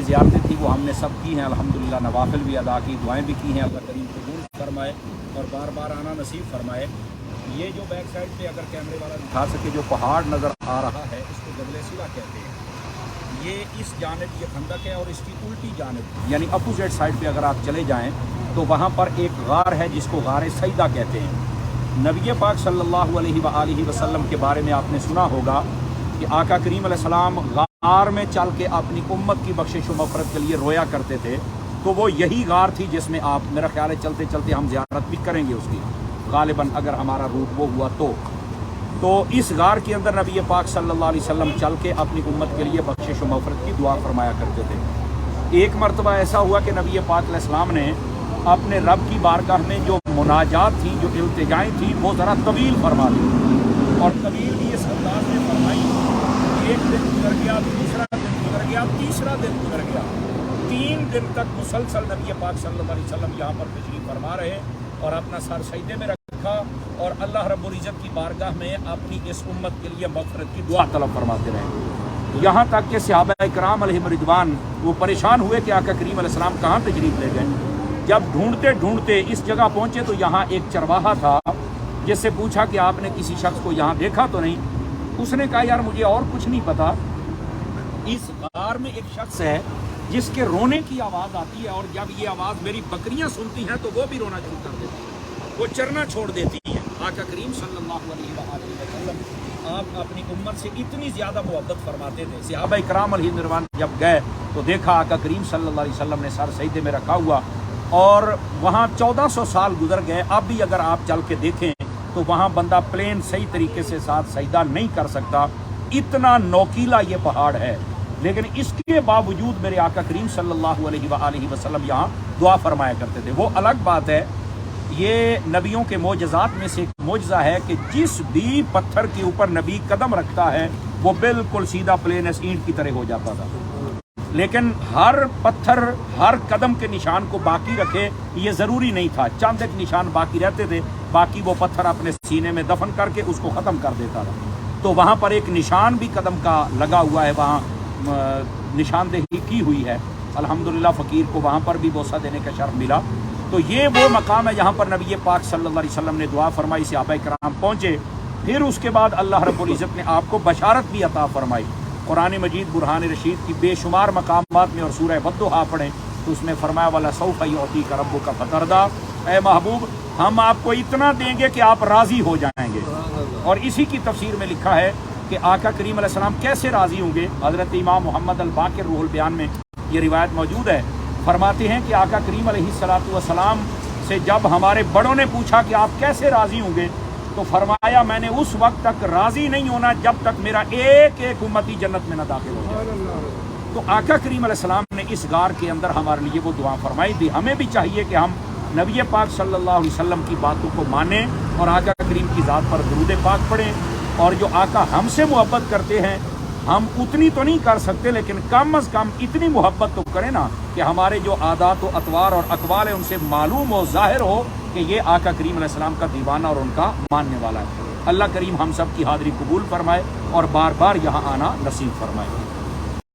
ज़ियारतें थी वो हमने सब की हैं अल्हम्दुलिल्लाह, नवाफिल भी अदा की, दुआएं भी की हैं। अल्लाह करीम कबूल फरमाए और बार बार आना नसीब फरमाए। ये जो बैक साइड पे अगर कैमरे वाला दिखा सके जो पहाड़ नज़र आ रहा है इसको जबल सिवा कहते हैं। ये इस जानिब ये खंदक है और इसकी उल्टी जानिब यानी अपोजिट साइड पे अगर आप चले जाएं तो वहाँ पर एक गार है जिसको गार सईदा कहते हैं। नबी पाक सल्लल्लाहु अलैहि वसल्लम के बारे में आपने सुना होगा कि आका करीम अलैहिस्सलाम गार में चल के अपनी उम्मत की बख्शिश व मग़फ़िरत के लिए रोया करते थे। तो वो यही गार थी जिसमें आप, मेरा ख्याल है चलते चलते हम ज़ियारत भी करेंगे उसकी, गालिबन अगर हमारा रूट वो हुआ तो इस गार के अंदर नबी पाक सल्लल्लाहु अलैहि वसल्लम चल के अपनी उम्मत के लिए बख्शिश व मग़फ़िरत की दुआ फरमाया करते थे। एक मरतबा ऐसा हुआ कि नबी पाक अलैहिस्सलाम ने अपने रब की बारगाह में जो मुनाजात थी, जो इल्तिजाएँ थी, वो ज़रा तवील फरमा दी और तवील भी इस अंदाज में फरमाई। एक दिन गुजर गया, दूसरा दिन गुजर गया, तीसरा दिन गुजर गया, 3 दिन तक मुसलसल नबी पाक सल्लल्लाहु अलैहि वसल्लम यहाँ पर तशरीफ़ फरमा रहे और अपना सर सजदे में रखा और अल्लाह रब्बुल इज़्ज़त की बारगाह में अपनी इस उम्मत के लिए मग़फ़िरत की दुआ तलब फरमाते रहे। यहाँ तक कि सहाबा इकराम अलैहिम रिज़वान वो परेशान हुए कि आका करीम अलैहिस्सलाम कहाँ तशरीफ़ ले गए। जब ढूंढते ढूंढते इस जगह पहुँचे तो यहाँ एक चरवाहा था, जिससे पूछा कि आपने किसी शख्स को यहाँ देखा तो नहीं। उसने कहा यार मुझे और कुछ नहीं पता, इस गार में एक शख्स है जिसके रोने की आवाज़ आती है और जब ये आवाज़ मेरी बकरियां सुनती हैं तो वो भी रोना शुरू कर देती हैं, वो चरना छोड़ देती हैं। आका करीम सल्लल्लाहु अलैहि वसल्लम आप अपनी उम्मत से इतनी ज़्यादा मोहब्बत फरमाते थे। सहाबा इकराम अलैहिम रिज़वान जब गए तो देखा आका करीम सल्लल्लाहु अलैहि वसल्लम ने सर सजदे में रखा हुआ और वहाँ 1400 साल गुजर गए। अब भी अगर आप चल के देखें तो वहाँ बंदा प्लेन सही तरीके से साथ सजदा नहीं कर सकता, इतना नोकीला ये पहाड़ है। लेकिन इसके बावजूद मेरे आका करीम सल्लल्लाहु अलैहि वसल्लम यहाँ दुआ फरमाया करते थे। वो अलग बात है, ये नबियों के मोजज़ात में से एक मोजज़ा है कि जिस भी पत्थर के ऊपर नबी कदम रखता है वो बिल्कुल सीधा प्लेन ईंट की तरह हो जाता था। लेकिन हर पत्थर हर कदम के निशान को बाकी रखे ये ज़रूरी नहीं था, चंद एक निशान बाकी रहते थे, बाकी वो पत्थर अपने सीने में दफन करके उसको ख़त्म कर देता था। तो वहाँ पर एक निशान भी कदम का लगा हुआ है, वहाँ निशानदेही की हुई है। अल्हम्दुलिल्लाह फ़कीर को वहाँ पर भी बोसा देने का शर्फ मिला। तो ये वो मकाम है जहाँ पर नबी पाक सल्लल्लाहु अलैहि वसल्लम ने दुआ फरमाई, सहाबा किराम पहुँचे। फिर उसके बाद अल्लाह रब्बुल इज़्ज़त ने आपको बशारत भी अता फरमाई। कुरान मजीद बुरहान रशीद की बेशुमार मकामात में और सूरह वद्दुहा पढ़ें तो उसमें फरमाया वाला सौफ़ युअतीका रब्बुका फतरदा, ए महबूब हम आपको इतना देंगे कि आप राज़ी हो जाएंगे। और इसी की तफसीर में लिखा है कि आका करीम अलैहिस्सलाम कैसे राज़ी होंगे। हज़रत इमाम मोहम्मद अल बाक़िर रूहुल बयान में ये रिवायत मौजूद है। फरमाते हैं कि आका करीम अलैहिस्सलातु वस्सलाम से जब हमारे बड़ों ने पूछा कि आप कैसे राज़ी होंगे तो फरमाया मैंने उस वक्त तक राज़ी नहीं होना जब तक मेरा एक एक उम्मती जन्नत में न दाखिल हो जाए। तो आका करीम अलैहिस्सलाम ने इस गार के अंदर हमारे लिए वो दुआ फरमाई थी। हमें भी चाहिए कि हम नबी पाक सल्लल्लाहु अलैहि वसल्लम की बातों को मानें और आका करीम की ज़ात पर दुरूद पाक पढ़ें। और जो आका हमसे मोहब्बत करते हैं हम उतनी तो नहीं कर सकते, लेकिन कम अज़ कम इतनी मोहब्बत तो करें ना कि हमारे जो आदात व अतवार और अक़वाल है उनसे मालूम हो, ज़ाहिर हो कि ये आका करीम अलैहिस्सलाम का दीवाना और उनका मानने वाला है। अल्लाह करीम हम सब की हाज़री कबूल फरमाए और बार बार यहाँ आना नसीब फरमाए।